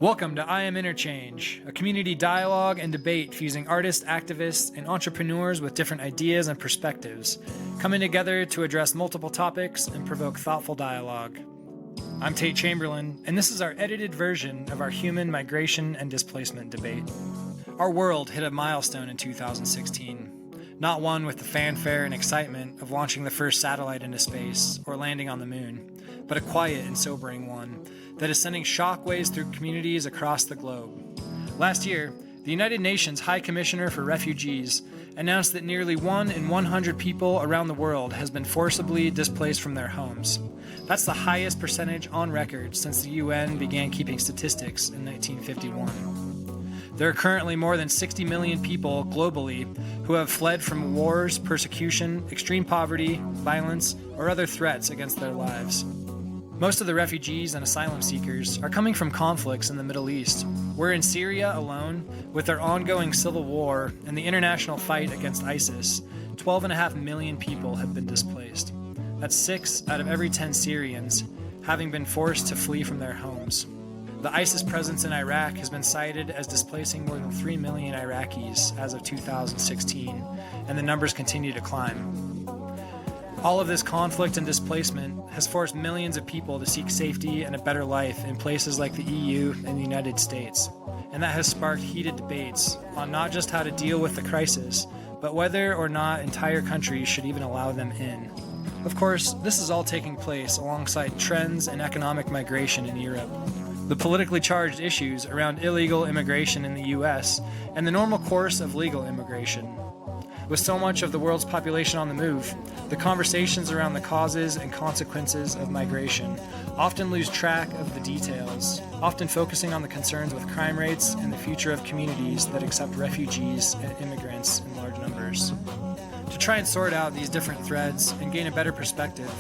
Welcome to I Am Interchange, a community dialogue and debate fusing artists, activists, and entrepreneurs with different ideas and perspectives, coming together to address multiple topics and provoke thoughtful dialogue. I'm Tate Chamberlain, and this is our edited version of our human migration and displacement debate. Our world hit a milestone in 2016, not one with the fanfare and excitement of launching the first satellite into space or landing on the moon, but a quiet and sobering one that is sending shockwaves through communities across the globe. Last year, the United Nations High Commissioner for Refugees announced that nearly 1 in 100 people around the world has been forcibly displaced from their homes. That's the highest percentage on record since the UN began keeping statistics in 1951. There are currently more than 60 million people globally who have fled from wars, persecution, extreme poverty, violence, or other threats against their lives. Most of the refugees and asylum seekers are coming from conflicts in the Middle East. We're in Syria alone, with their ongoing civil war and the international fight against ISIS. 12.5 million people have been displaced. That's 6 out of every 10 Syrians having been forced to flee from their homes. The ISIS presence in Iraq has been cited as displacing more than 3 million Iraqis as of 2016, and the numbers continue to climb. All of this conflict and displacement has forced millions of people to seek safety and a better life in places like the EU and the United States. And that has sparked heated debates on not just how to deal with the crisis, but whether or not entire countries should even allow them in. Of course, this is all taking place alongside trends in economic migration in Europe, the politically charged issues around illegal immigration in the US, and the normal course of legal immigration. With so much of the world's population on the move, the conversations around the causes and consequences of migration often lose track of the details, often focusing on the concerns with crime rates and the future of communities that accept refugees and immigrants in large numbers. To try and sort out these different threads and gain a better perspective,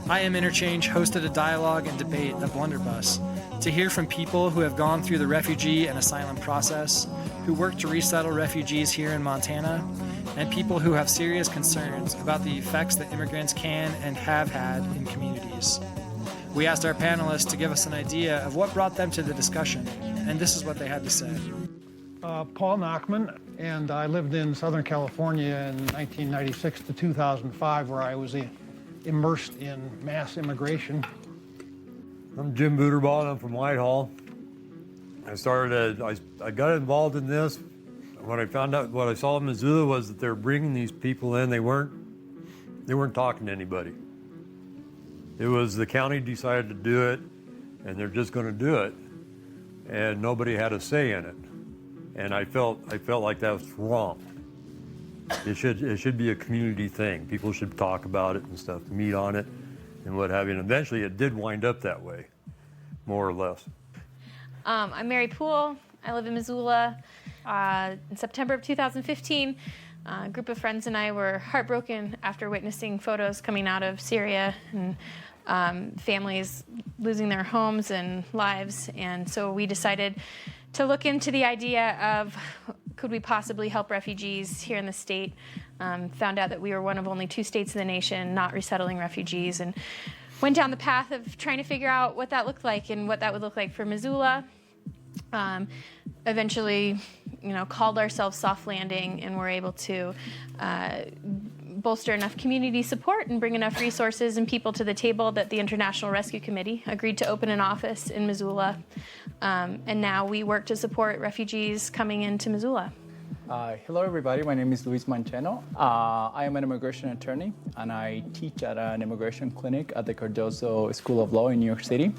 I Am Interchange hosted a dialogue and debate at Blunderbuss to hear from people who have gone through the refugee and asylum process, who work to resettle refugees here in Montana, and people who have serious concerns about the effects that immigrants can and have had in communities. We asked our panelists to give us an idea of what brought them to the discussion, and this is what they had to say. Paul Nachman, and I lived in Southern California in 1996 to 2005, where I was immersed in mass immigration. I'm Jim Booterball, and I'm from Whitehall. I got involved in this. What I found out, what I saw in Missoula was that they're bringing these people in. They weren't talking to anybody. It was the county decided to do it, and they're just going to do it, and nobody had a say in it. And I felt like that was wrong. It should be a community thing. People should talk about it and stuff, meet on it, and what have you. And eventually, it did wind up that way, more or less. I'm Mary Poole. I live in Missoula. In September of 2015, a group of friends and I were heartbroken after witnessing photos coming out of Syria and families losing their homes and lives. And so we decided to look into the idea of could we possibly help refugees here in the state. Found out that we were one of only 2 states in the nation not resettling refugees, and went down the path of trying to figure out what that looked like and what that would look like for Missoula. Eventually, called ourselves Soft Landing, and were able to bolster enough community support and bring enough resources and people to the table that the International Rescue Committee agreed to open an office in Missoula. And now we work to support refugees coming into Missoula. Hello, everybody. My name is Luis Mancheno. I am an immigration attorney, and I teach at an immigration clinic at the Cardozo School of Law in New York City.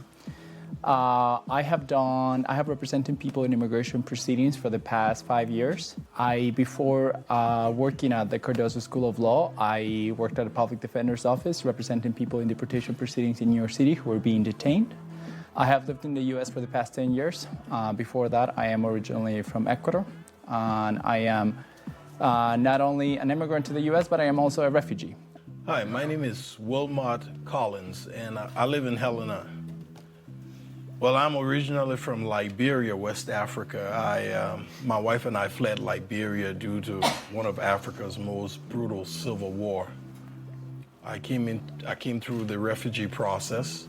I have represented people in immigration proceedings for the past 5 years. Before working at the Cardozo School of Law, I worked at a public defender's office representing people in deportation proceedings in New York City who were being detained. I have lived in the U.S. for the past 10 years. Before that, I am originally from Ecuador, and I am not only an immigrant to the U.S., but I am also a refugee. Hi, my name is Wilmot Collins, and I live in Helena. Well, I'm originally from Liberia, West Africa. My wife and I fled Liberia due to one of Africa's most brutal civil war. I came through the refugee process.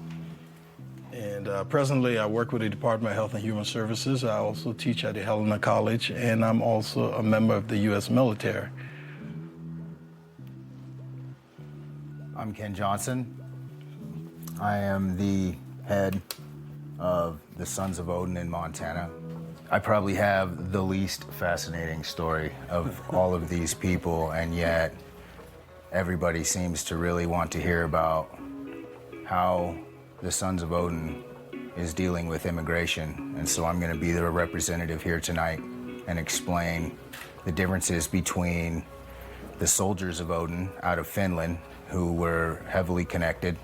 And presently, I work with the Department of Health and Human Services. I also teach at the Helena College, and I'm also a member of the U.S. military. I'm Ken Johnson. I am the head of the Sons of Odin in Montana. I probably have the least fascinating story of all of these people, and yet everybody seems to really want to hear about how the Sons of Odin is dealing with immigration. And so I'm going to be the representative here tonight and explain the differences between the soldiers of Odin out of Finland, who were heavily connected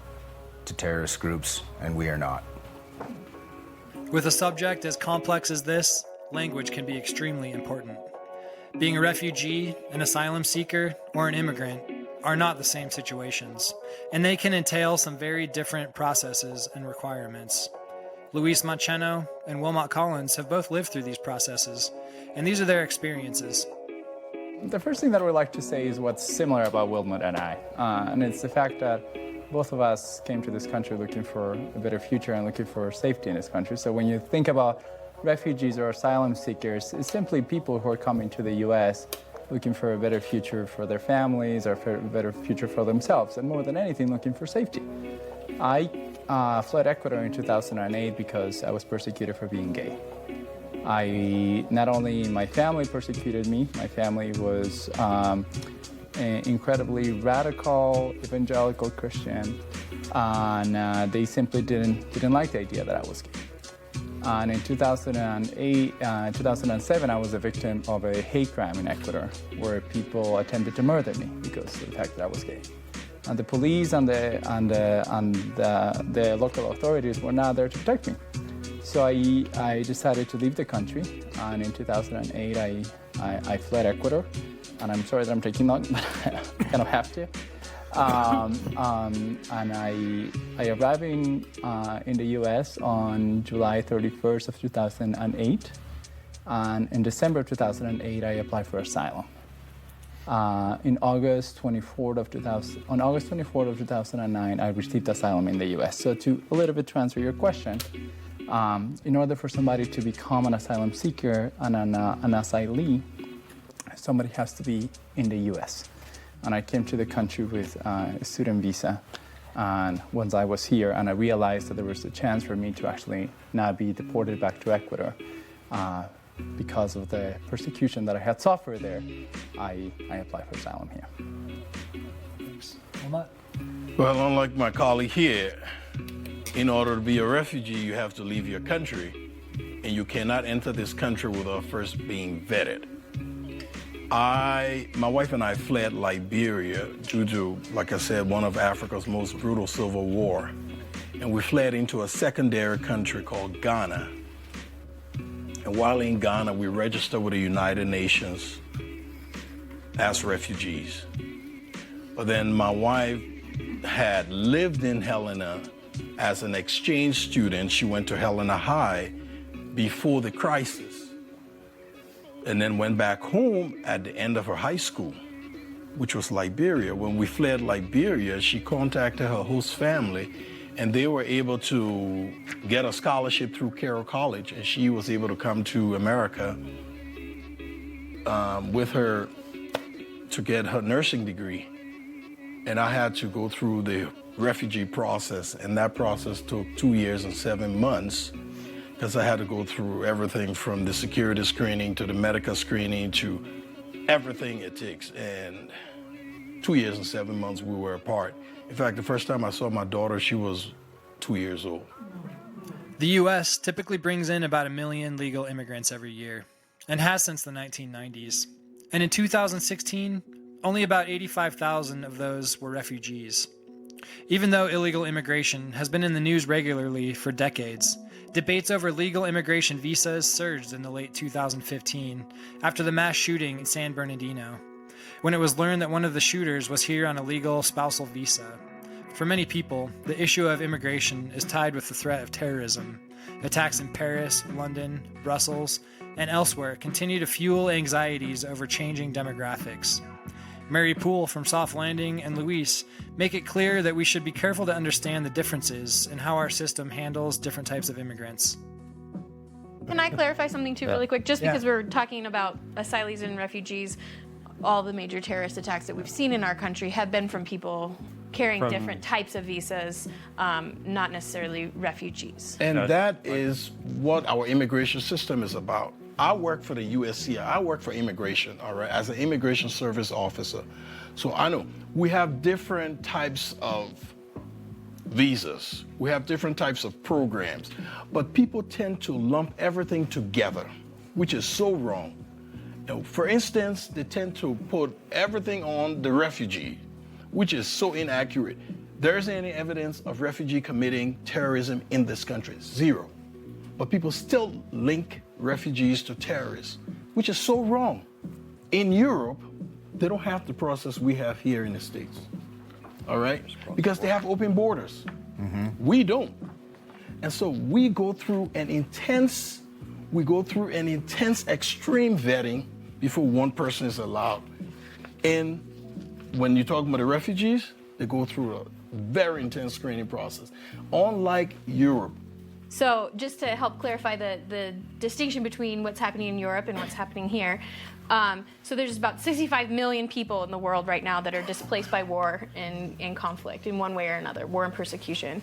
to terrorist groups, and we are not. With a subject as complex as this, language can be extremely important. Being a refugee, an asylum seeker, or an immigrant are not the same situations, and they can entail some very different processes and requirements. Luis Mancheno and Wilmot Collins have both lived through these processes, and these are their experiences. The first thing that I would like to say is what's similar about Wilmot and I, and it's the fact that both of us came to this country looking for a better future and looking for safety in this country. So when you think about refugees or asylum seekers, it's simply people who are coming to the U.S. looking for a better future for their families or for a better future for themselves, and more than anything, looking for safety. I fled Ecuador in 2008 because I was persecuted for being gay. Not only my family persecuted me, my family was incredibly radical, evangelical Christian, and they simply didn't like the idea that I was gay. And in 2007, I was a victim of a hate crime in Ecuador, where people attempted to murder me because of the fact that I was gay. And the police and the local authorities were not there to protect me. So I decided to leave the country, and in 2008, I fled Ecuador. And I'm sorry that I'm taking long, but I kind of have to. And I arrived in the U.S. on July 31st of 2008. And in December of 2008, I applied for asylum. On August 24th of 2009, I received asylum in the U.S. So to answer your question, in order for somebody to become an asylum seeker and an asylee, somebody has to be in the U.S. And I came to the country with a student visa. And once I was here and I realized that there was a chance for me to actually not be deported back to Ecuador because of the persecution that I had suffered there, I applied for asylum here. Thanks. Wilmot? Well, unlike my colleague here, in order to be a refugee, you have to leave your country, and you cannot enter this country without first being vetted. My wife and I fled Liberia due to, like I said, one of Africa's most brutal civil war. And we fled into a secondary country called Ghana. And while in Ghana, we registered with the United Nations as refugees. But then my wife had lived in Helena as an exchange student. She went to Helena High before the crisis, and then went back home at the end of her high school, which was Liberia. When we fled Liberia, she contacted her host family, and they were able to get a scholarship through Carroll College, and she was able to come to America with her to get her nursing degree. And I had to go through the refugee process, and that process took 2 years and 7 months, because I had to go through everything from the security screening to the medical screening to everything it takes. And 2 years and 7 months we were apart. In fact, the first time I saw my daughter, she was 2 years old. The U.S. typically brings in about 1 million legal immigrants every year, and has since the 1990s. And in 2016, only about 85,000 of those were refugees. Even though illegal immigration has been in the news regularly for decades, debates over legal immigration visas surged in the late 2015 after the mass shooting in San Bernardino, when it was learned that one of the shooters was here on a legal spousal visa. For many people, the issue of immigration is tied with the threat of terrorism. Attacks in Paris, London, Brussels, and elsewhere continue to fuel anxieties over changing demographics. Mary Poole from Soft Landing and Luis make it clear that we should be careful to understand the differences in how our system handles different types of immigrants. Can I clarify something too really quick? Just because we're talking about asylees and refugees, all the major terrorist attacks that we've seen in our country have been from people carrying different types of visas, not necessarily refugees. And that is what our immigration system is about. I work for the USCI. I work for immigration, all right, as an immigration service officer. So I know we have different types of visas. We have different types of programs. But people tend to lump everything together, which is so wrong. You know, for instance, they tend to put everything on the refugee, which is so inaccurate. There isn't any evidence of refugee committing terrorism in this country, zero. But people still link refugees to terrorists, which is so wrong. In Europe, they don't have the process we have here in the States, all right? Because they have open borders. We don't. And so we go through an intense extreme vetting before one person is allowed. And when you're talking about the refugees, they go through a very intense screening process. Unlike Europe. So just to help clarify the distinction between what's happening in Europe and what's happening here, so there's about 65 million people in the world right now that are displaced by war and conflict in one way or another, war and persecution.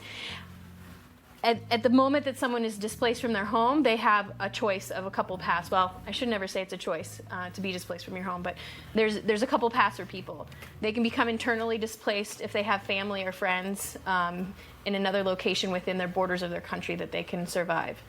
At the moment that someone is displaced from their home, they have a choice of a couple paths. Well, I should never say it's a choice to be displaced from your home, but there's a couple paths for people. They can become internally displaced if they have family or friends in another location within their borders of their country that they can survive.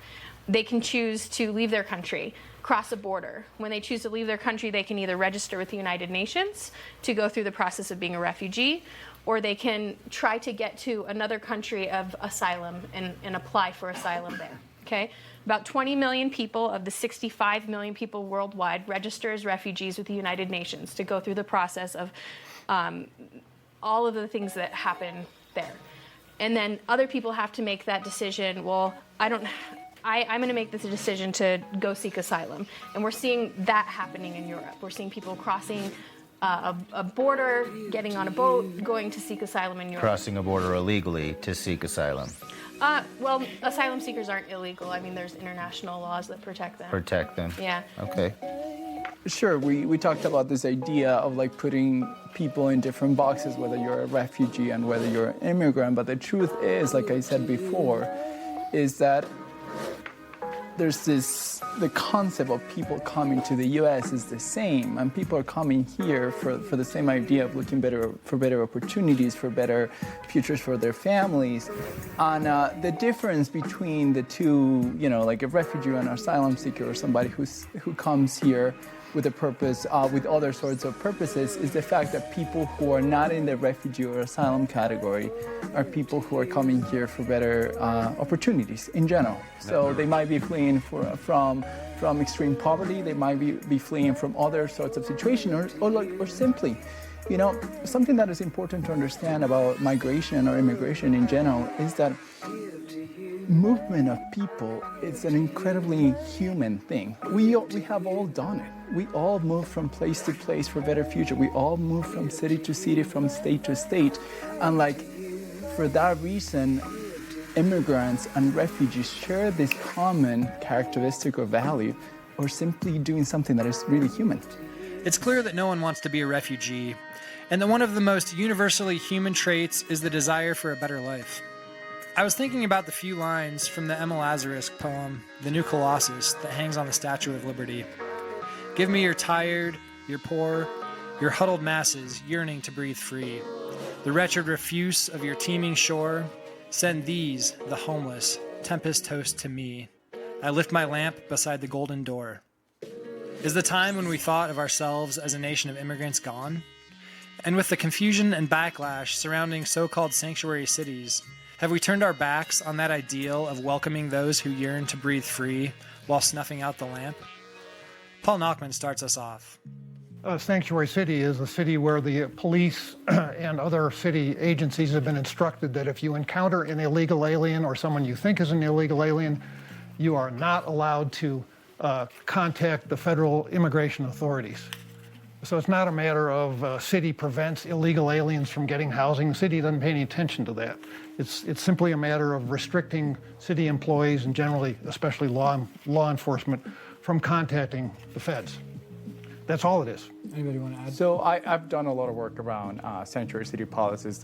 They can choose to leave their country, cross a border. When they choose to leave their country, they can either register with the United Nations to go through the process of being a refugee, or they can try to get to another country of asylum and apply for asylum there, okay? About 20 million people of the 65 million people worldwide register as refugees with the United Nations to go through the process of all of the things that happen there. And then other people have to make that decision, well, I'm going to make this a decision to go seek asylum. And we're seeing that happening in Europe. We're seeing people crossing a border, getting on a boat, going to seek asylum in Europe. Crossing a border illegally to seek asylum. Well, asylum seekers aren't illegal. I mean, there's international laws that protect them. Protect them. Yeah. Okay. Sure, we talked about this idea of like putting people in different boxes, whether you're a refugee and whether you're an immigrant. But the truth is, like I said before, is that the concept of people coming to the U.S. is the same, and people are coming here for the same idea of looking for better opportunities, for better futures for their families. And the difference between the two, you know, like a refugee and an asylum seeker, or somebody who comes here with a purpose, with other sorts of purposes, is the fact that people who are not in the refugee or asylum category are people who are coming here for better opportunities in general. So they might be fleeing from extreme poverty, they might be fleeing from other sorts of situations, or simply, you know, something that is important to understand about migration or immigration in general is that movement of people is an incredibly human thing. We have all done it. We all move from place to place for a better future. We all move from city to city, from state to state. And like, for that reason, immigrants and refugees share this common characteristic or value, or simply doing something that is really human. It's clear that no one wants to be a refugee, and that one of the most universally human traits is the desire for a better life. I was thinking about the few lines from the Emma Lazarus poem, The New Colossus, that hangs on the Statue of Liberty. Give me your tired, your poor, your huddled masses yearning to breathe free. The wretched refuse of your teeming shore, send these, the homeless, tempest toast to me. I lift my lamp beside the golden door. Is the time when we thought of ourselves as a nation of immigrants gone? And with the confusion and backlash surrounding so-called sanctuary cities, have we turned our backs on that ideal of welcoming those who yearn to breathe free while snuffing out the lamp? Paul Nachman starts us off. Sanctuary City is a city where the police and other city agencies have been instructed that if you encounter an illegal alien or someone you think is an illegal alien, you are not allowed to contact the federal immigration authorities. So it's not a matter of city prevents illegal aliens from getting housing. The city doesn't pay any attention to that. It's simply a matter of restricting city employees and generally, especially law enforcement, from contacting the feds. That's all it is. Anybody want to add? So I've done a lot of work around sanctuary city policies.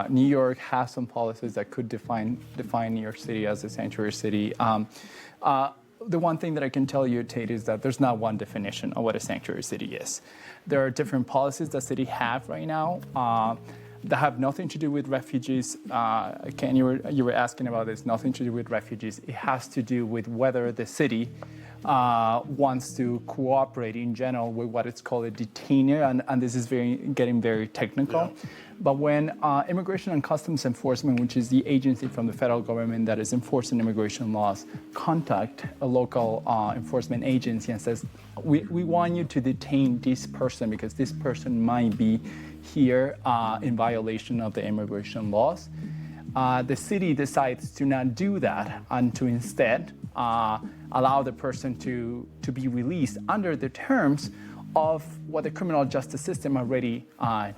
New York has some policies that could define New York City as a sanctuary city. The one thing that I can tell you, Tate, is that there's not one definition of what a sanctuary city is. There are different policies that city have right now that have nothing to do with refugees. Ken, you were asking about this, nothing to do with refugees. It has to do with whether the city wants to cooperate in general with what is called a detainer, and this is getting very technical. Yeah. But when Immigration and Customs Enforcement, which is the agency from the federal government that is enforcing immigration laws, contact a local enforcement agency and says, we want you to detain this person because this person might be here in violation of the immigration laws, the city decides to not do that and to instead allow the person to be released under the terms of what the criminal justice system already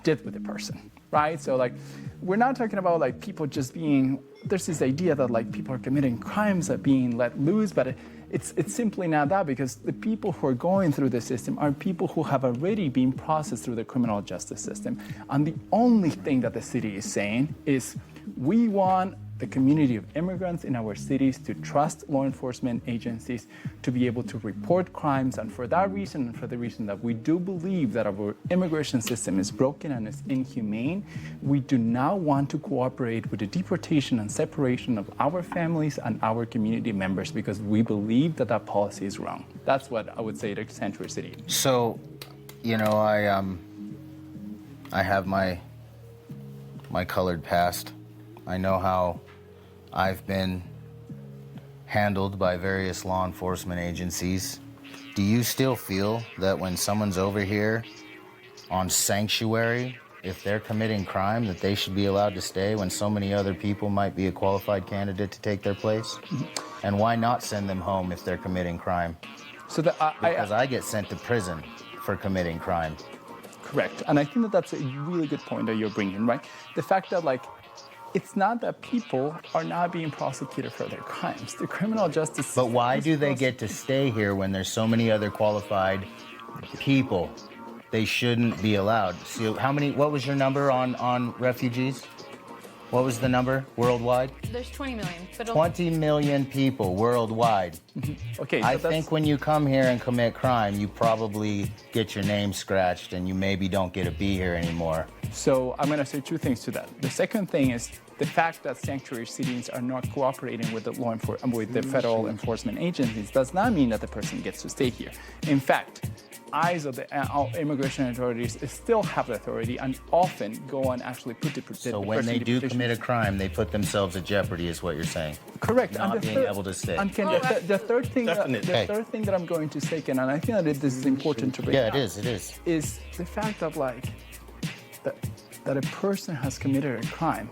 did with the person, right? So like, we're not talking about like people just being, there's this idea that like people are committing crimes that being let loose, but it's simply not that, because the people who are going through the system are people who have already been processed through the criminal justice system. And the only thing that the city is saying is, we want the community of immigrants in our cities to trust law enforcement agencies to be able to report crimes. And for that reason, and for the reason that we do believe that our immigration system is broken and is inhumane, we do not want to cooperate with the deportation and separation of our families and our community members, because we believe that that policy is wrong. That's what I would say to Sanctuary City. So, you know, I have my colored past. I know how I've been handled by various law enforcement agencies. Do you still feel that when someone's over here on sanctuary, if they're committing crime, that they should be allowed to stay when so many other people might be a qualified candidate to take their place? Mm-hmm. And why not send them home if they're committing crime? So because I get sent to prison for committing crime. Correct. And I think that that's a really good point that you're bringing, right? The fact that, like, it's not that people are not being prosecuted for their crimes. The criminal justice system. But why do they get to stay here when there's so many other qualified people? They shouldn't be allowed. So what was your number on refugees? What was the number worldwide? There's 20 million. But 20 million people worldwide. Mm-hmm. Okay. So I think when you come here and commit crime, you probably get your name scratched and you maybe don't get to be here anymore. So I'm going to say two things to that. The second thing is the fact that sanctuary cities are not cooperating with the federal enforcement agencies does not mean that the person gets to stay here. In fact, eyes of the immigration authorities still have the authority and often go and actually put the person. So when they do commit a crime, they put themselves at jeopardy, is what you're saying. Correct. Not being able to stay. And Ken, the third thing that I'm going to say, Ken, and I think that this is important to bring up. Yeah, it is. Is the fact that that a person has committed a crime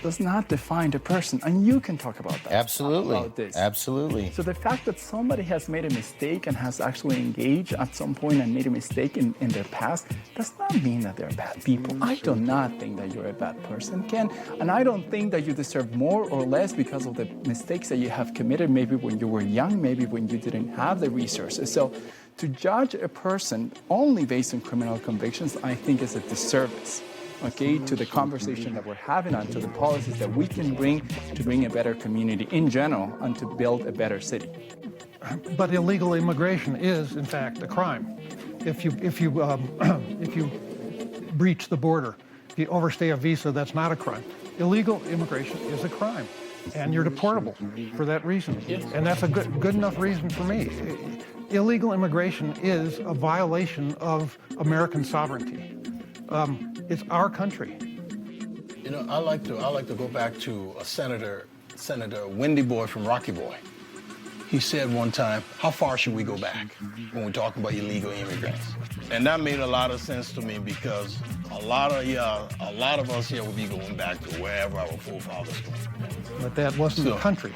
does not define the person, and you can talk about that. Absolutely. About this. Absolutely. So the fact that somebody has made a mistake and has actually engaged at some point and made a mistake in their past does not mean that they're bad people. I do not think that you're a bad person, Ken, and I don't think that you deserve more or less because of the mistakes that you have committed, maybe when you were young, maybe when you didn't have the resources. So to judge a person only based on criminal convictions, I think is a disservice. Okay, to the conversation that we're having and to the policies that we can bring to bring a better community in general and to build a better city. But illegal immigration is, in fact, a crime. If you breach the border, if you overstay a visa, that's not a crime. Illegal immigration is a crime, and you're deportable for that reason. And that's a good enough reason for me. Illegal immigration is a violation of American sovereignty. It's our country. You know, I like to go back to Senator Wendy Boy from Rocky Boy. he said one time, how far should we go back when we're talking about illegal immigrants? And that made a lot of sense to me because a lot of us here will be going back to wherever our forefathers went. But that wasn't a country.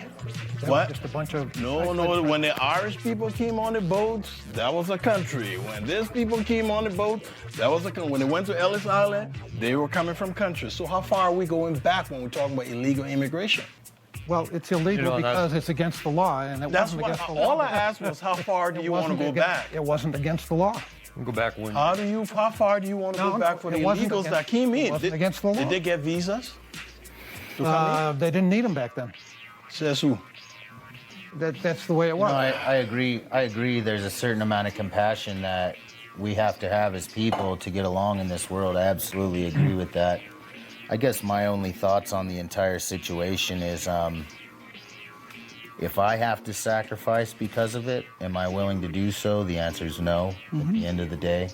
That What? was just a bunch of... No, when the Irish people came on the boats, that was a country. When these people came on the boat, that was a country. When they went to Ellis Island, they were coming from countries. So how far are we going back when we're talking about illegal immigration? Well, it's illegal because it's against the law, and it That's wasn't what against the law. all I asked was how far do you want to go back? It wasn't against the law. We'll go back when. How far do you want to go back for the illegals that came in? It wasn't against the law. Did they get visas to come in? They didn't need them back then. Says who? That's the way it was. No, I agree. I agree. There's a certain amount of compassion that we have to have as people to get along in this world. I absolutely agree with that. I guess my only thoughts on the entire situation is if I have to sacrifice because of it, am I willing to do so? The answer is no. At the end of the day,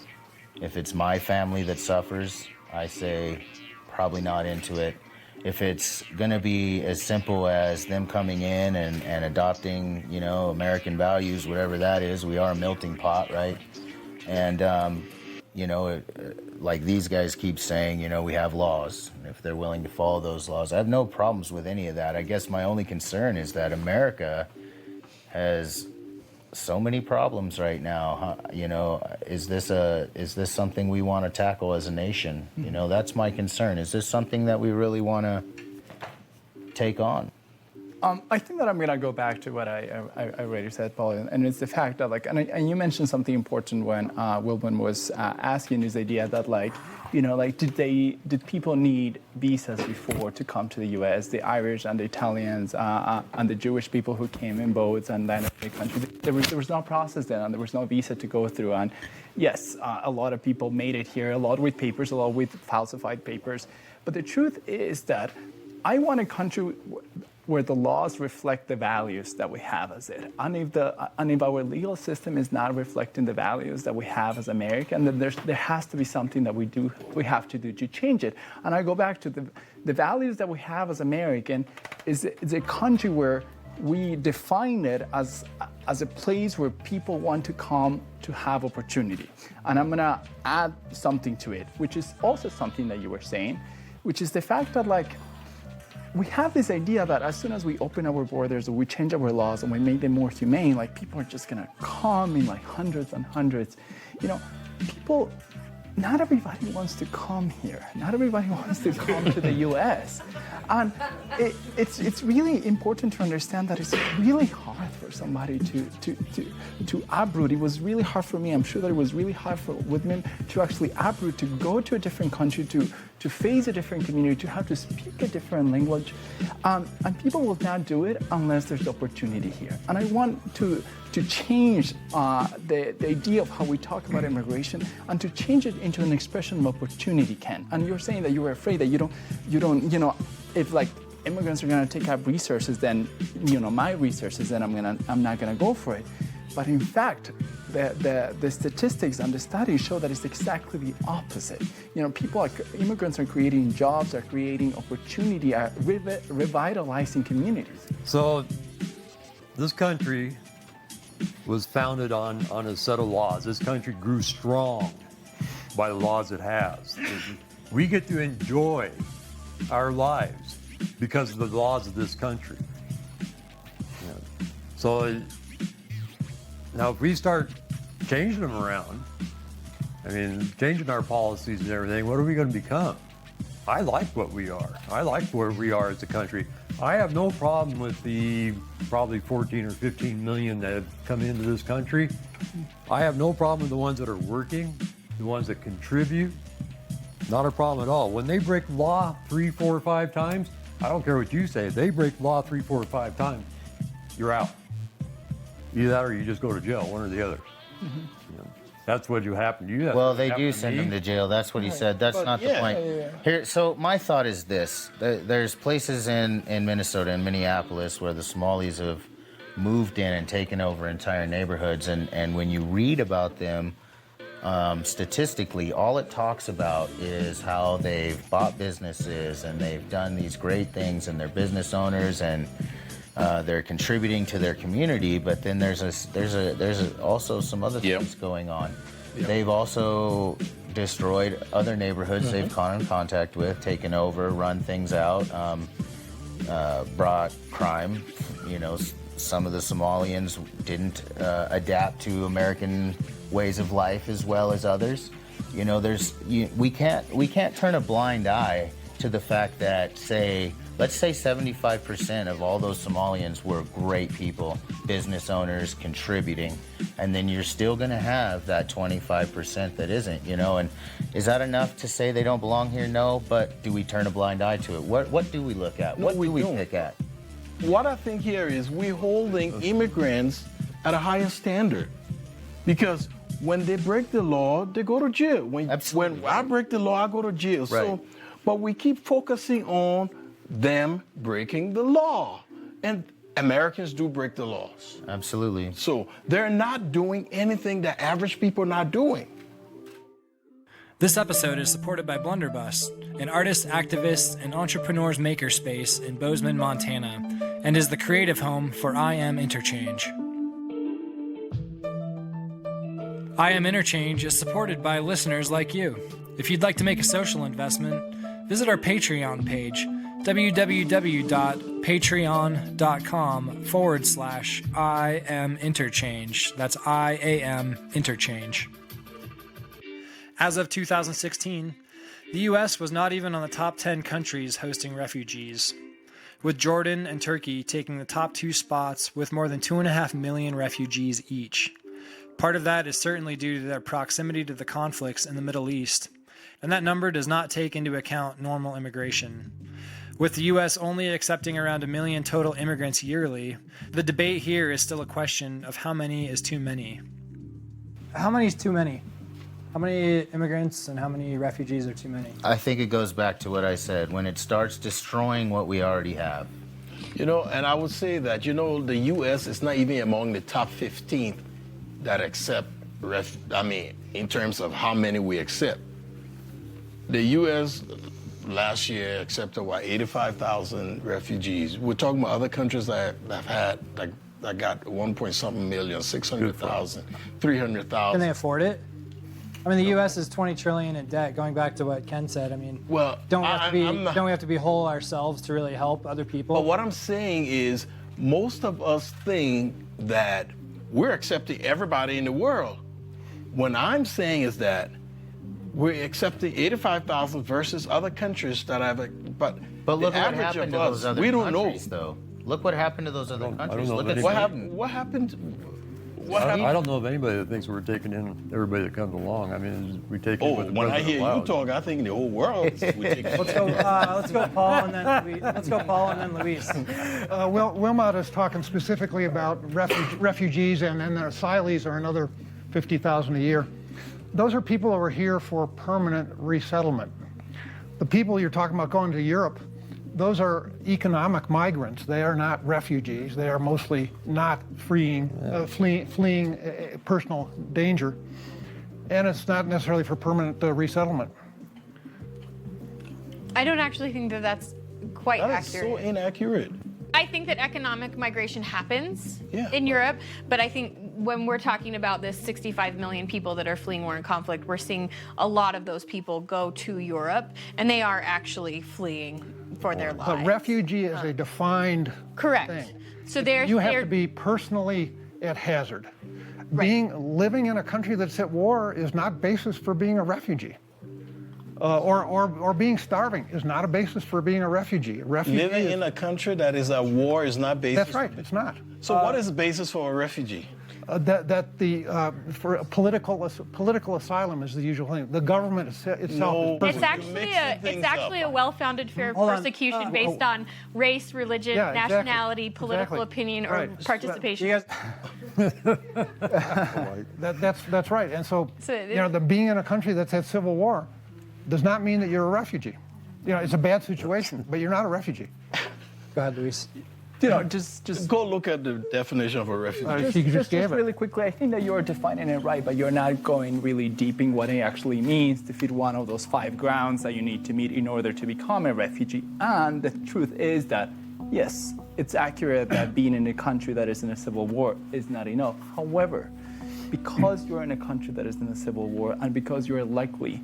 if it's my family that suffers, I say probably not into it. If it's going to be as simple as them coming in and adopting, American values, whatever that is, we are a melting pot, right? And, like these guys keep saying, we have laws. If they're willing to follow those laws, I have no problems with any of that. I guess my only concern is that America has so many problems right now. Is this something we want to tackle as a nation? That's my concern. Is this something that we really want to take on? I think that I'm going to go back to what I already said, Paul, and it's the fact that, and you mentioned something important when Wilbon was asking this idea that, did people need visas before to come to the U.S.? The Irish and the Italians and the Jewish people who came in boats and then the country. There was no process then, and there was no visa to go through. And yes, a lot of people made it here, a lot with papers, a lot with falsified papers. But the truth is that I want a country where the laws reflect the values that we have as it. And if our legal system is not reflecting the values that we have as American, then there has to be something that we have to do to change it. And I go back to the values that we have as American is a country where we define it as a place where people want to come to have opportunity. And I'm gonna add something to it, which is also something that you were saying, which is the fact that we have this idea that as soon as we open our borders or we change our laws and we make them more humane, people are just gonna come in hundreds and hundreds. Not everybody wants to come here. Not everybody wants to come to the U.S. And it's really important to understand that it's really hard for somebody to uproot. It was really hard for me. I'm sure that it was really hard for women to actually uproot, to go to a different country, to face a different community, to have to speak a different language. And people will not do it unless there's opportunity here. And I want to change the idea of how we talk about immigration and to change it into an expression of opportunity, Ken. And you're saying that you were afraid that you don't, if immigrants are gonna take up resources, then, my resources, then I'm not gonna go for it. But in fact, the statistics and the studies show that it's exactly the opposite. Immigrants are creating jobs, are creating opportunity, are revitalizing communities. So this country was founded on a set of laws. This country grew strong by the laws it has. We get to enjoy our lives because of the laws of this country. So now if we start changing them around, changing our policies and everything, what are we going to become? I like what we are. I like where we are as a country. I have no problem with the probably 14 or 15 million that have come into this country. I have no problem with the ones that are working, the ones that contribute. Not a problem at all. When they break law 3, 4, 5 times, I don't care what you say. If they break law 3, 4, 5 times, you're out. Either that or you just go to jail, one or the other. That's what you happen to you. Well, they do send them to jail. That's what he said. That's not the point. Here, so my thought is this. There's places in Minnesota and Minneapolis where the Somalis have moved in and taken over entire neighborhoods. And when you read about them, statistically, all it talks about is how they've bought businesses and they've done these great things and they're business owners and they're contributing to their community, but then there's also some other things going on. They've also destroyed other neighborhoods they've come in contact with, taken over, run things out, brought crime. You know, some of the Somalians didn't adapt to American ways of life as well as others. You know, we can't turn a blind eye to the fact that, let's say 75% of all those Somalians were great people, business owners, contributing, and then you're still going to have that 25% that isn't, you know. And is that enough to say they don't belong here? No, but do we turn a blind eye to it? What do we look at? No, what do we don't. pick at? What I think here is we're holding immigrants at a higher standard, because when they break the law, they go to jail. When I break the law, I go to jail. Right. So, but we keep focusing on them breaking the law. And Americans do break the laws. Absolutely. So they're not doing anything that average people are not doing. This episode is supported by Blunderbuss, an artist, activist, and entrepreneur's makerspace in Bozeman, Montana, and is the creative home for I Am Interchange. I Am Interchange is supported by listeners like you. If you'd like to make a social investment, visit our Patreon page, www.patreon.com/I Am Interchange. That's IAM Interchange. As of 2016, the U.S. was not even on the top 10 countries hosting refugees, with Jordan and Turkey taking the top 2 spots with more than 2.5 million refugees each. Part of that is certainly due to their proximity to the conflicts in the Middle East, and that number does not take into account normal immigration. With the U.S. only accepting around 1 million total immigrants yearly, the debate here is still a question of how many is too many. How many is too many? How many immigrants and how many refugees are too many? I think it goes back to what I said, when it starts destroying what we already have. You know, and I would say that, you know, the U.S. is not even among the top 15 that accept, in terms of how many we accept. The U.S. last year accepted, 85,000 refugees. We're talking about other countries that have had, that got 1.something million, 600,000, 300,000. Can they afford it? I mean, the U.S. is $20 trillion in debt. Going back to what Ken said, I mean, well, don't we have to be whole ourselves to really help other people? But what I'm saying is, most of us think that we're accepting everybody in the world. What I'm saying is that we're accepting 85,000 versus other countries that have but look what happened to those other countries, though. Look what happened to those other countries. Look at what happened. I don't know of anybody that thinks we're taking in everybody that comes along. I mean, we take in what the when I president hear allows. you talk, I think the whole world is we take in. Let's go, Paul, and then Luis. Wilmot is talking specifically about refugees, and then the asylees are another 50,000 a year. Those are people who are here for permanent resettlement. The people you're talking about going to Europe, those are economic migrants. They are not refugees. They are mostly not fleeing personal danger. And it's not necessarily for permanent resettlement. I don't actually think that that's quite That accurate. is so inaccurate. I think that economic migration happens Yeah. in Europe, but I think when we're talking about this 65 million people that are fleeing war and conflict, we're seeing a lot of those people go to Europe, and they are actually fleeing for their lives. But refugee is a defined Correct. thing. So You have to be personally at hazard. Right. Living in a country that's at war is not basis for being a refugee. Or being starving is not a basis for being a refugee. Living in a country that is at war is not basis. That's right, it's not. So what is the basis for a refugee? For a political asylum is the usual thing. The government itself No. is It's actually a well-founded fear of persecution based on race, religion, Yeah, exactly. nationality, political opinion, or Right. participation. You guys, That's right. And so the being in a country that's had civil war does not mean that you're a refugee. It's a bad situation, but you're not a refugee. go ahead, Luis. Just Go look at the definition of a refugee. She just gave it. really quickly, I think that you're defining it right, but you're not going really deep in what it actually means to fit one of those 5 grounds that you need to meet in order to become a refugee. And the truth is that, yes, it's accurate that being in a country that is in a civil war is not enough. However, because you're in a country that is in a civil war and because you're likely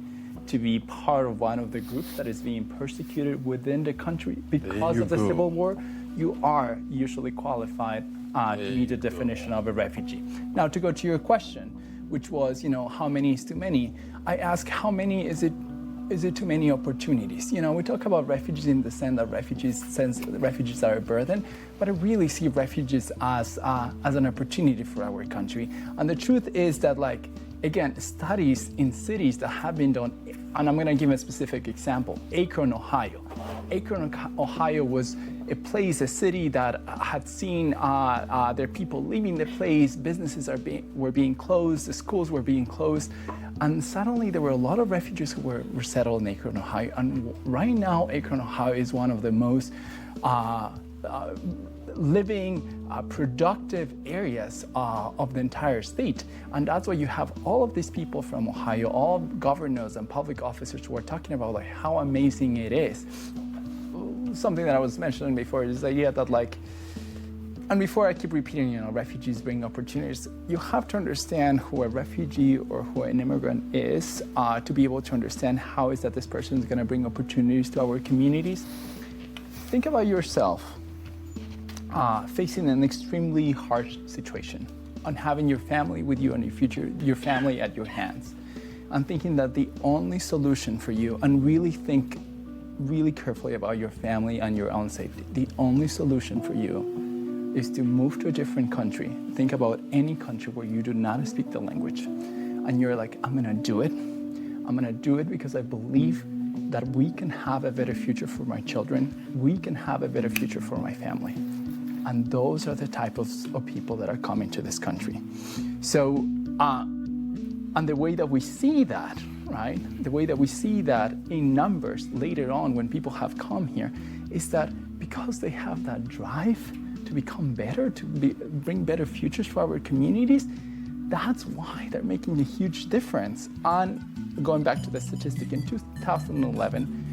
to be part of one of the groups that is being persecuted within the country because of the civil war, you are usually qualified to meet the definition of a refugee. Now, to go to your question, which was, how many is too many? I ask, how many is it too many opportunities? We talk about refugees in the sense that refugees are a burden, but I really see refugees as an opportunity for our country. And the truth is that, again, studies in cities that have been done, and I'm going to give a specific example, Akron, Ohio. Akron, Ohio was a city that had seen their people leaving the place, businesses were being closed, the schools were being closed, and suddenly there were a lot of refugees who were settled in Akron, Ohio. And right now, Akron, Ohio is one of the most living, productive areas of the entire state. And that's why you have all of these people from Ohio, all governors and public officers who are talking about how amazing it is. Something that I was mentioning before is the idea that and before I keep repeating, refugees bring opportunities, you have to understand who a refugee or who an immigrant is to be able to understand how is that this person is going to bring opportunities to our communities. Think about yourself facing an extremely harsh situation and having your family with you and your family at your hands, and thinking that the only solution for you, and really think really carefully about your family and your own safety, the only solution for you is to move to a different country. Think about any country where you do not speak the language, and you're like, I'm gonna do it. I'm gonna do it because I believe that we can have a better future for my children. We can have a better future for my family. And those are the type of people that are coming to this country. So, and the way that we see that, right? The way that we see that in numbers later on when people have come here is that because they have that drive to become better, to bring better futures for our communities, that's why they're making a huge difference. And going back to the statistic, in 2011,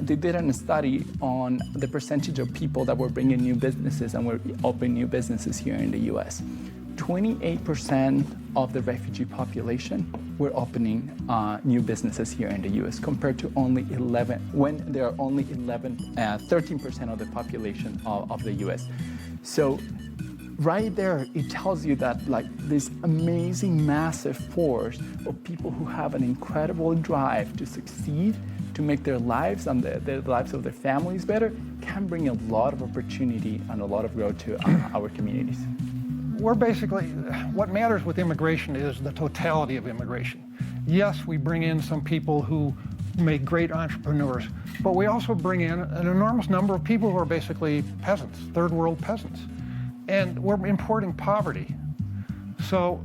they did a study on the percentage of people that were bringing new businesses and were opening new businesses here in the US. 28% of the refugee population were opening new businesses here in the US, compared to only 13% of the population of the US. So right there, it tells you that this amazing, massive force of people who have an incredible drive to succeed, to make their lives and the lives of their families better, can bring a lot of opportunity and a lot of growth to our communities. We're basically, what matters with immigration is the totality of immigration. Yes, we bring in some people who make great entrepreneurs, but we also bring in an enormous number of people who are basically peasants, third world peasants. And we're importing poverty. So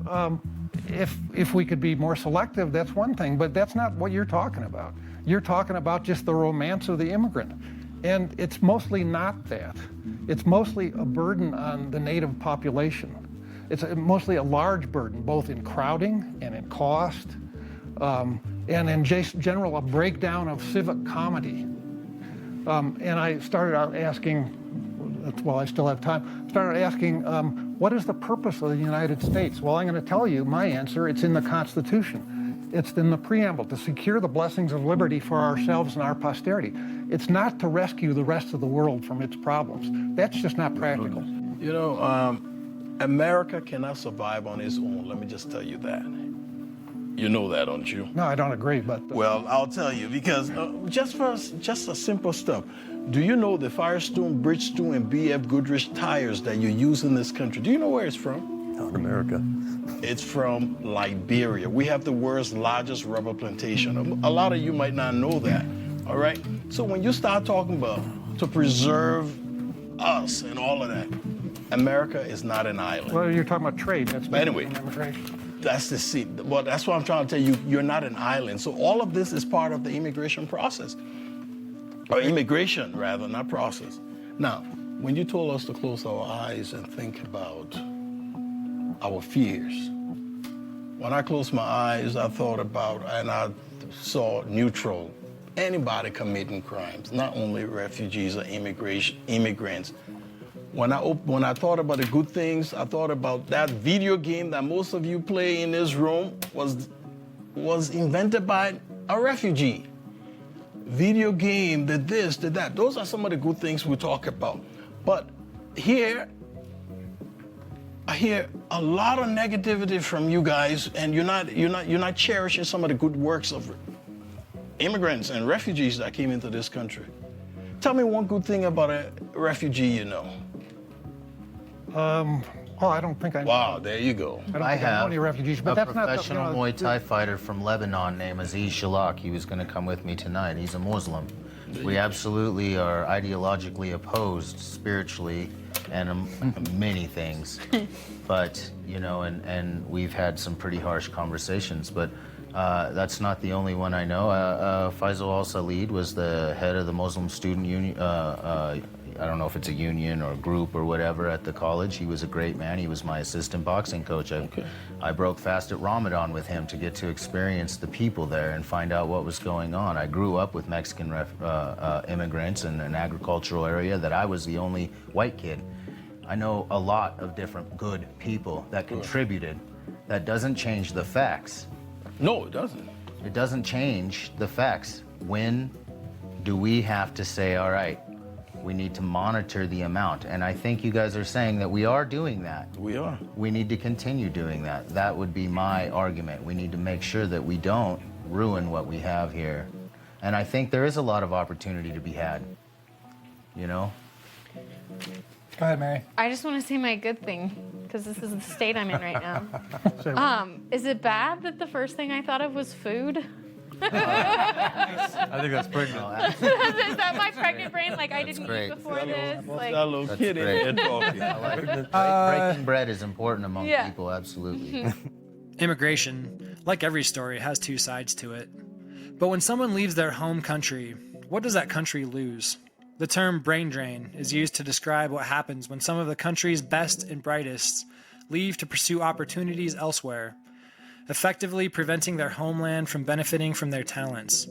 if we could be more selective, that's one thing, but that's not what you're talking about. You're talking about just the romance of the immigrant. And it's mostly not that. It's mostly a burden on the native population. It's mostly a large burden, both in crowding and in cost, and in general, a breakdown of civic comedy. And I started out asking, while I still have time, what is the purpose of the United States? Well, I'm going to tell you my answer. It's in the Constitution. It's in the preamble, to secure the blessings of liberty for ourselves and our posterity. It's not to rescue the rest of the world from its problems. That's just not practical. America cannot survive on its own. Let me just tell you that. You know that, don't you? No, I don't agree, but... Well, I'll tell you, because just a simple stuff. Do you know the Firestone, Bridgestone, and BF Goodrich tires that you use in this country? Do you know where it's from? Not America. It's from Liberia. We have the world's largest rubber plantation. A lot of you might not know that, all right? So when you start talking about to preserve us and all of that, America is not an island. Well, you're talking about trade. That's but anyway, immigration. That's the seat. Well, that's what I'm trying to tell you. You're not an island. So all of this is part of the immigration process. Or immigration, rather, not process. Now, when you told us to close our eyes and think about our fears, when I closed my eyes, I thought about, and I saw neutral, anybody committing crimes, not only refugees or immigrants, When I thought about the good things, I thought about that video game that most of you play in this room was invented by a refugee. Video game, did this, did that. Those are some of the good things we talk about. But here, I hear a lot of negativity from you guys, and you're not cherishing some of the good works of immigrants and refugees that came into this country. Tell me one good thing about a refugee you know. I don't think I know. Wow, there you go. I don't I think I know have any refugees, but a that's not professional Muay Thai fighter from Lebanon named Aziz Shalak. He was going to come with me tonight. He's a Muslim. We absolutely are ideologically opposed spiritually and many things. But, you know, and we've had some pretty harsh conversations. But that's not the only one I know. Faisal Al-Salid was the head of the Muslim Student Union. I don't know if it's a union or a group or whatever at the college. He was a great man. He was my assistant boxing coach. I broke fast at Ramadan with him to get to experience the people there and find out what was going on. I grew up with Mexican immigrants in an agricultural area that I was the only white kid. I know a lot of different good people that contributed. That doesn't change the facts. No, it doesn't. It doesn't change the facts. When do we have to say, all right, we need to monitor the amount? And I think you guys are saying that we are doing that. We are. We need to continue doing that. That would be my argument. We need to make sure that we don't ruin what we have here. And I think there is a lot of opportunity to be had, you know? Go ahead, Mary. I just want to say my good thing, because this is the state I'm in right now. Is it bad that the first thing I thought of was food? I think that's pregnant. Is that my pregnant brain? Like, I didn't great. eat before this? Like, That little That's kid in great. there talking. I like it. Breaking bread is important among Yeah. people, absolutely. Immigration, like every story, has two sides to it. But when someone leaves their home country, what does that country lose? The term brain drain is used to describe what happens when some of the country's best and brightest leave to pursue opportunities elsewhere, effectively preventing their homeland from benefiting from their talents.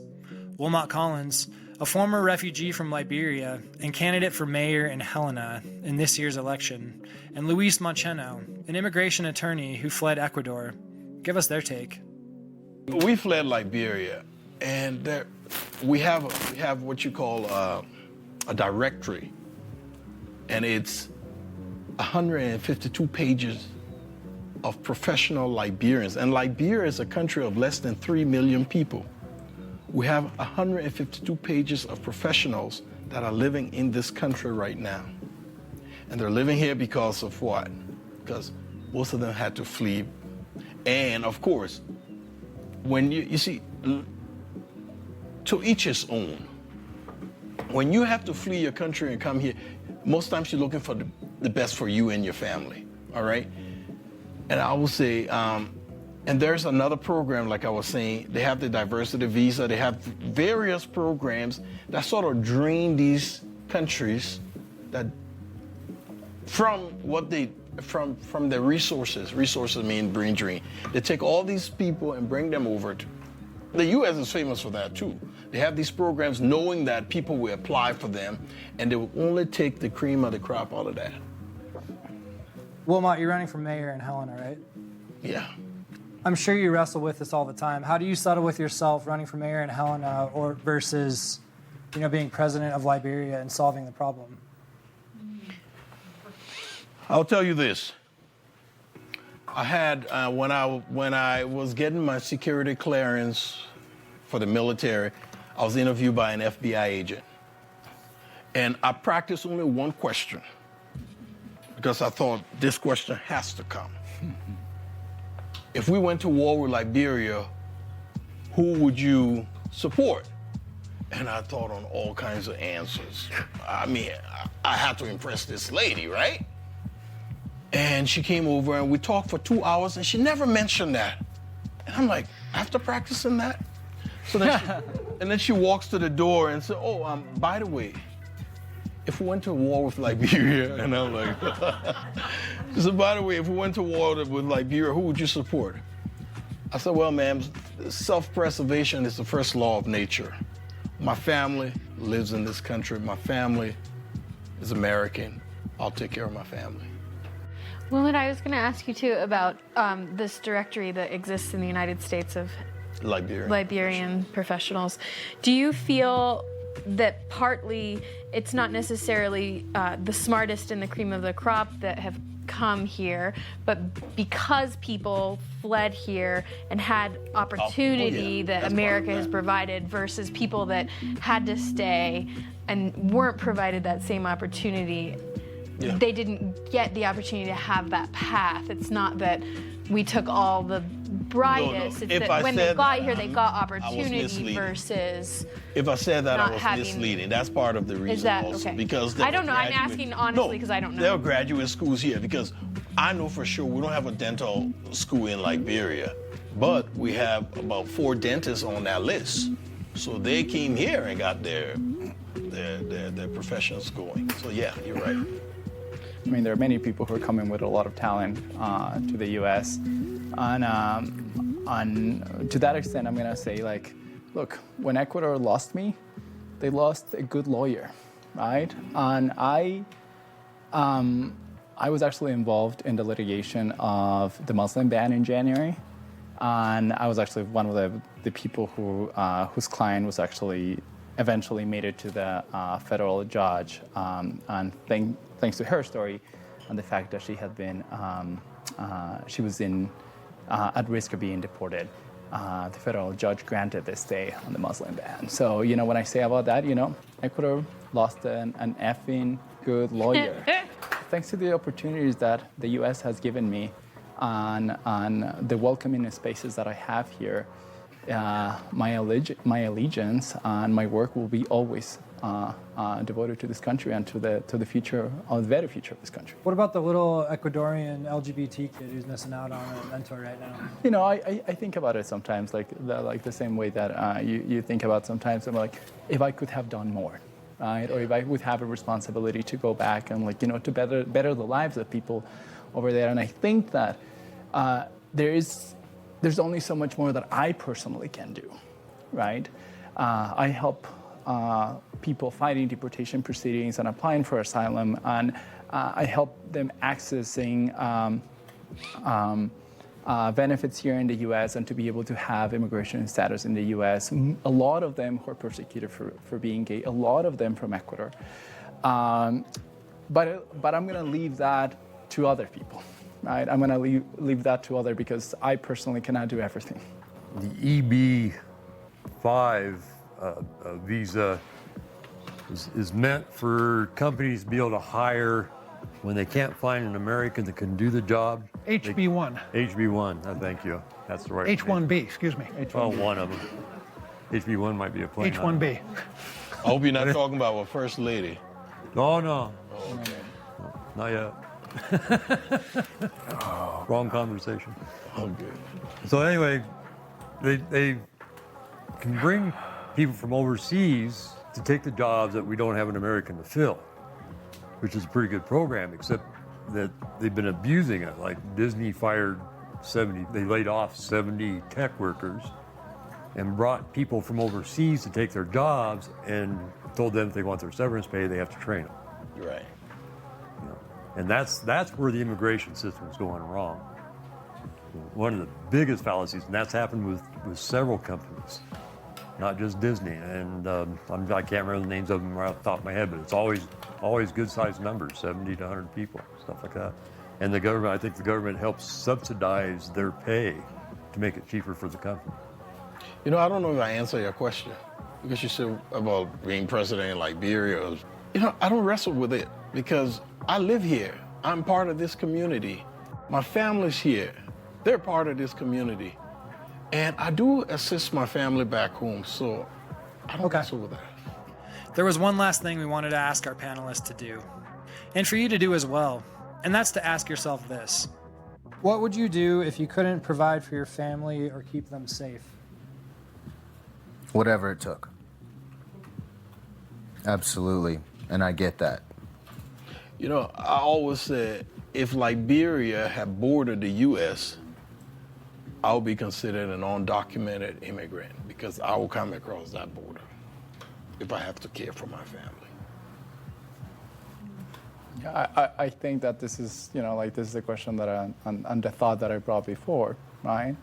Wilmot Collins, a former refugee from Liberia and candidate for mayor in Helena in this year's election, and Luis Mancheno, an immigration attorney who fled Ecuador, give us their take. We fled Liberia, and we have what you call a directory, and it's 152 pages of professional Liberians. And Liberia is a country of less than 3 million people. We have 152 pages of professionals that are living in this country right now. And they're living here because of what? Because most of them had to flee. And of course, when you see, to each his own. When you have to flee your country and come here, most times you're looking for the best for you and your family, all right? And I will say, and there's another program, like I was saying, they have the diversity visa, they have various programs that sort of drain these countries that from their resources mean brain drain. They take all these people and bring them over to, the U.S. is famous for that too. They have these programs knowing that people will apply for them, and they will only take the cream of the crop out of that. Wilmot, you're running for mayor in Helena, right? Yeah. I'm sure you wrestle with this all the time. How do you settle with yourself running for mayor in Helena or versus, being president of Liberia and solving the problem? I'll tell you this. I had, when I was getting my security clearance for the military, I was interviewed by an FBI agent. And I practiced only one question because I thought this question has to come. If we went to war with Liberia, who would you support? And I thought on all kinds of answers. I mean, I had to impress this lady, right? And she came over and we talked for 2 hours and she never mentioned that. And I'm like, after practicing that? So then she walks to the door and said, oh, by the way, if we went to war with Liberia, and I'm like, she said, by the way, if we went to war with Liberia, who would you support? I said, well, ma'am, self-preservation is the first law of nature. My family lives in this country. My family is American. I'll take care of my family. Well, and I was going to ask you too about this directory that exists in the United States of Liberian professionals. Do you feel that partly it's not necessarily the smartest and the cream of the crop that have come here, but because people fled here and had opportunity that That's America part of has that. provided versus people that had to stay and weren't provided that same opportunity, they didn't get the opportunity to have that path. It's not that we took all the brightest, No. it's If that I when they said got that, here, they got I was opportunity misleading. versus... If I said that, not I was having- misleading. That's part of the reason that also. okay? Because there I don't were know. I'm graduate- asking honestly because I don't know. There are graduate schools here because I know for sure we don't have a dental school in Liberia, but we have about 4 dentists on that list. So they came here and got their professions going. So yeah, you're right. I mean, there are many people who are coming with a lot of talent to the U.S. And to that extent, I'm gonna say, like, look, when Ecuador lost me, they lost a good lawyer, right? And I was actually involved in the litigation of the Muslim ban in January, and I was actually one of the people who whose client was actually eventually made it to the federal judge, and thanks to her story and the fact that she had been, she was at risk of being deported, the federal judge granted the stay on the Muslim ban. So, you know, when I say about that, you know, Ecuador lost an effing good lawyer. Thanks to the opportunities that the U.S. has given me on the welcoming spaces that I have here, my allegiance and my work will be always devoted to this country and to the future, or the better future of this country. What about the little Ecuadorian LGBT kid who's missing out on a mentor right now? You know, I think about it sometimes like the same way that you think about sometimes. I'm like, if I could have done more, right? Or if I would have a responsibility to go back and, like, you know, to better the lives of people over there. And I think that there's only so much more that I personally can do, right? I help people fighting deportation proceedings and applying for asylum, and I help them accessing benefits here in the U.S. and to be able to have immigration status in the U.S. A lot of them who are persecuted for being gay, a lot of them from Ecuador. But I'm going to leave that to other people, right? I'm going to leave that to other, because I personally cannot do everything. The EB-5 visa is meant for companies to be able to hire when they can't find an American that can do the job. HB1. HB1, thank you. That's the right H1B, excuse me. Well, one of them. HB1 might be a plane. H1B. I hope you're not talking about our first lady. No, no. Not yet. Wrong conversation. Oh, good. So anyway, they can bring people from overseas to take the jobs that we don't have an American to fill, which is a pretty good program, except that they've been abusing it. Like Disney they laid off 70 tech workers and brought people from overseas to take their jobs and told them if they want their severance pay, they have to train them. Right. You know? And that's where the immigration system is going wrong. One of the biggest fallacies, and that's happened with several companies, not just Disney. And I can't remember the names of them right off the top of my head, but it's always good-sized numbers, 70 to 100 people, stuff like that. And the government, I think the government helps subsidize their pay to make it cheaper for the company. You know, I don't know if I answer your question, because you said about being president in Liberia. You know, I don't wrestle with it because I live here. I'm part of this community. My family's here. They're part of this community. And I do assist my family back home, so I don't wrestle with that. There was one last thing we wanted to ask our panelists to do, and for you to do as well, and that's to ask yourself this. What would you do if you couldn't provide for your family or keep them safe? Whatever it took. Absolutely. And I get that. You know, I always said if Liberia had bordered the U.S., I would be considered an undocumented immigrant because I will come across that border if I have to care for my family. I think that this is, like this is the question that and the thought that I brought before, right?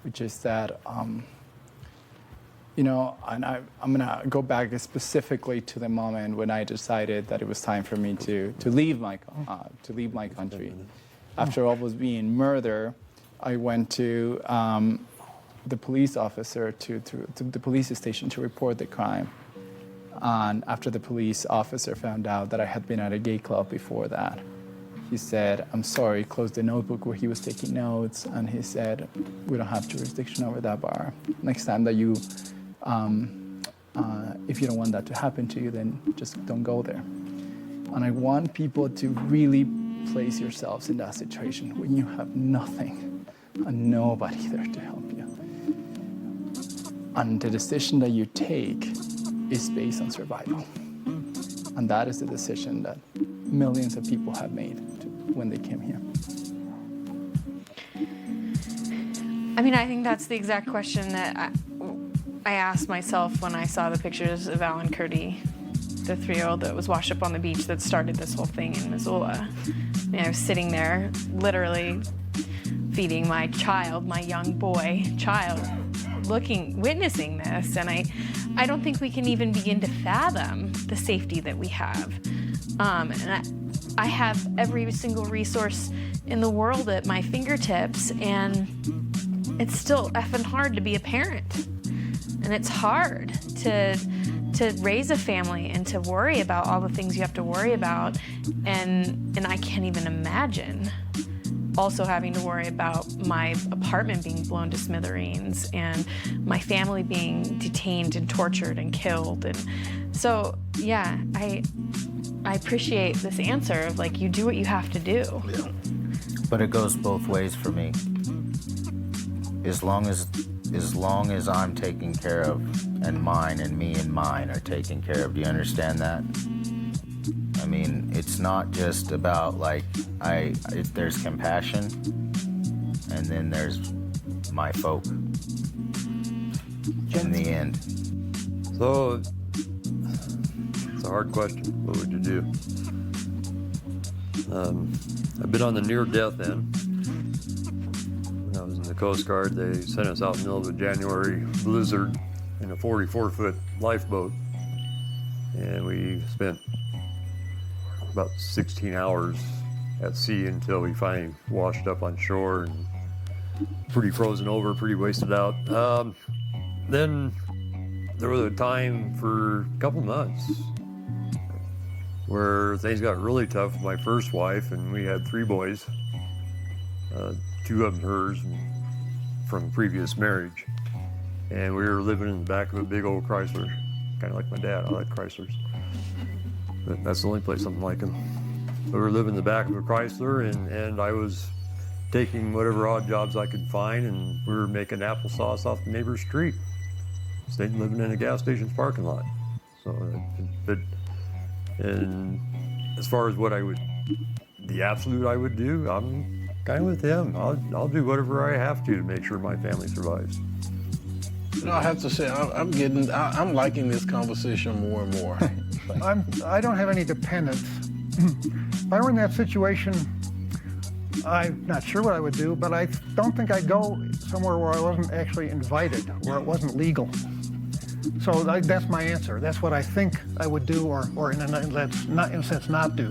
Which is that, and I'm gonna go back specifically to the moment when I decided that it was time for me to leave my country. After almost being murdered, I went to the police officer to the police station to report the crime. And after the police officer found out that I had been at a gay club before that, he said, "I'm sorry," closed the notebook where he was taking notes, and he said, "We don't have jurisdiction over that bar. Next time that you, if you don't want that to happen to you, then just don't go there." And I want people to really place yourselves in that situation when you have nothing and nobody there to help you. And the decision that you take is based on survival. And that is the decision that millions of people have made when they came here. I mean, I think that's the exact question that I asked myself when I saw the pictures of Alan Kurdi, the 3-year-old that was washed up on the beach that started this whole thing in Missoula. I mean, I was sitting there literally feeding my child, my young boy child, witnessing this, and I don't think we can even begin to fathom the safety that we have. And I have every single resource in the world at my fingertips, and it's still effing hard to be a parent. And it's hard to raise a family and to worry about all the things you have to worry about. And I can't even imagine also having to worry about my apartment being blown to smithereens and my family being detained and tortured and killed. And so, yeah, I appreciate this answer of like, you do what you have to do. Yeah. But it goes both ways for me. As long as I'm taken care of, and mine and me and mine are taken care of, do you understand that? I mean, it's not just about like, there's compassion, and then there's my folk in the end. So, it's a hard question. What would you do? I've been on the near-death end. When I was in the Coast Guard, they sent us out in the middle of a January blizzard in a 44-foot lifeboat. And we spent about 16 hours at sea until we finally washed up on shore and pretty frozen over, pretty wasted out. Then there was a time for a couple months where things got really tough with my first wife, and we had 3 boys, 2 of them hers from previous marriage. And we were living in the back of a big old Chrysler, kind of like my dad. I like Chryslers. But that's the only place I'm like him. But we were living in the back of a Chrysler, and I was taking whatever odd jobs I could find, and we were making applesauce off the neighbor's street. Stayed living in a gas station's parking lot. So, and as far as what the absolute I would do, I'm kind of with him. I'll do whatever I have to make sure my family survives. You know, I have to say, I'm liking this conversation more and more. I don't have any dependents. If I were in that situation, I'm not sure what I would do, but I don't think I'd go somewhere where I wasn't actually invited, where it wasn't legal. So that's my answer. That's what I think I would do, or in a sense, not do.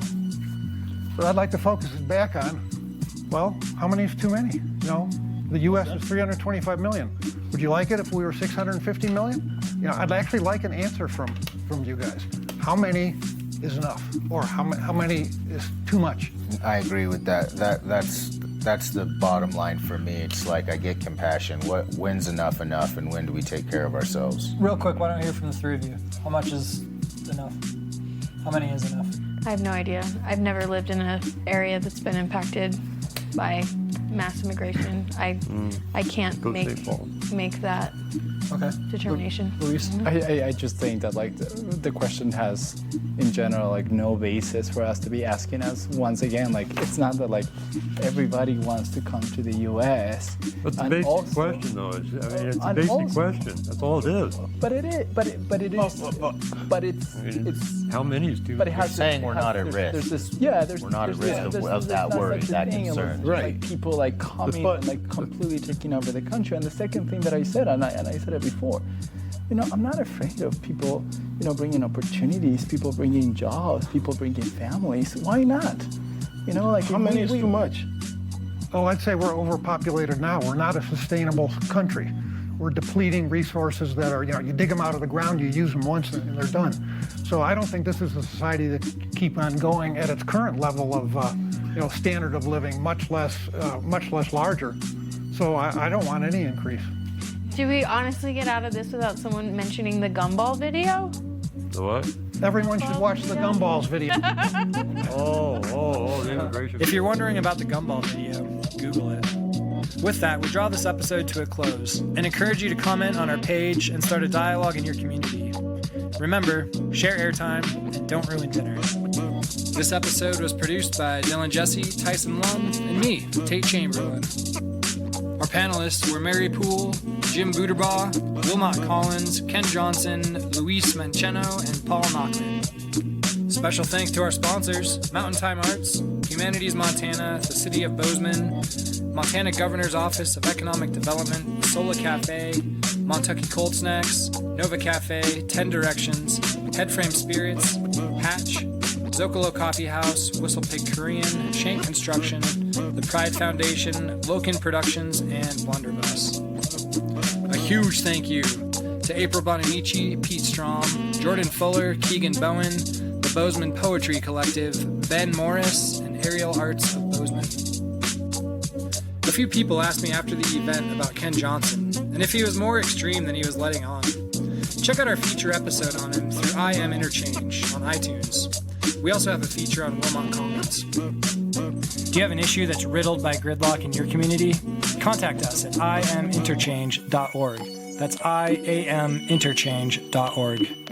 But I'd like to focus it back on, well, how many is too many? You know, the U.S. is 325 million. Would you like it if we were 650 million? You know, I'd actually like an answer from you guys. How many is enough, or how many is too much? I agree with that. That's the bottom line for me. It's like I get compassion. When's enough, and when do we take care of ourselves? Real quick, why don't we hear from the 3 of you? How much is enough? How many is enough? I have no idea. I've never lived in an area that's been impacted by mass immigration. I can't Go make say false. make that Okay. determination. Luis, I just think that like the question has, in general, like no basis for us to be asking us once again. Like it's not that like everybody wants to come to the U.S. But the And basic also- question, though, is, I mean, it's a and basic also- question. That's all it is. But it is. But it is. But it's. I mean, It's. how many is too But it many? has saying it we're has- not at there's- risk. There's this, yeah, there's We're not at there's risk this- of there's that not worry, such a that thing of, concern. Right. Like people like coming But- and like completely taking over the country. And the second thing that I said, and I said it before, I'm not afraid of people, bringing opportunities, people bringing jobs, people bringing families. Why not? Like How many is too much? Oh, I'd say we're overpopulated now. We're not a sustainable country. We're depleting resources that are, you dig them out of the ground, you use them once, and they're done. So I don't think this is a society that can keep on going at its current level of, standard of living, much less larger. So I don't want any increase. Do we honestly get out of this without someone mentioning the gumball video? The what? Everyone should watch the Gumballs video. Oh, the immigration. If you're wondering about the gumball video, Google it. With that, we draw this episode to a close and encourage you to comment on our page and start a dialogue in your community. Remember, share airtime and don't ruin dinner. This episode was produced by Dylan Jesse, Tyson Lum, and me, Tate Chamberlain. Our panelists were Mary Poole, Jim Buderbaugh, Wilmot Collins, Ken Johnson, Luis Mancheno, and Paul Nachman. Special thanks to our sponsors, Mountain Time Arts, Humanities Montana, the City of Bozeman, Montana Governor's Office of Economic Development, Sola Cafe, Montucky Cold Snacks, Nova Cafe, 10 Directions, Headframe Spirits, Hatch, Zocalo Coffee House, Whistle Pig Korean, Shank Construction, the Pride Foundation, Loken Productions, and Blunderbuss. A huge thank you to April Bonamici, Pete Strom, Jordan Fuller, Keegan Bowen, the Bozeman Poetry Collective, Ben Morris, and Aerial Arts of Bozeman. A few people asked me after the event about Ken Johnson, and if he was more extreme than he was letting on. Check out our feature episode on him through I Am Interchange on iTunes. We also have a feature on Wilmot Collins. Do you have an issue that's riddled by gridlock in your community? Contact us at iaminterchange.org. That's iaminterchange.org.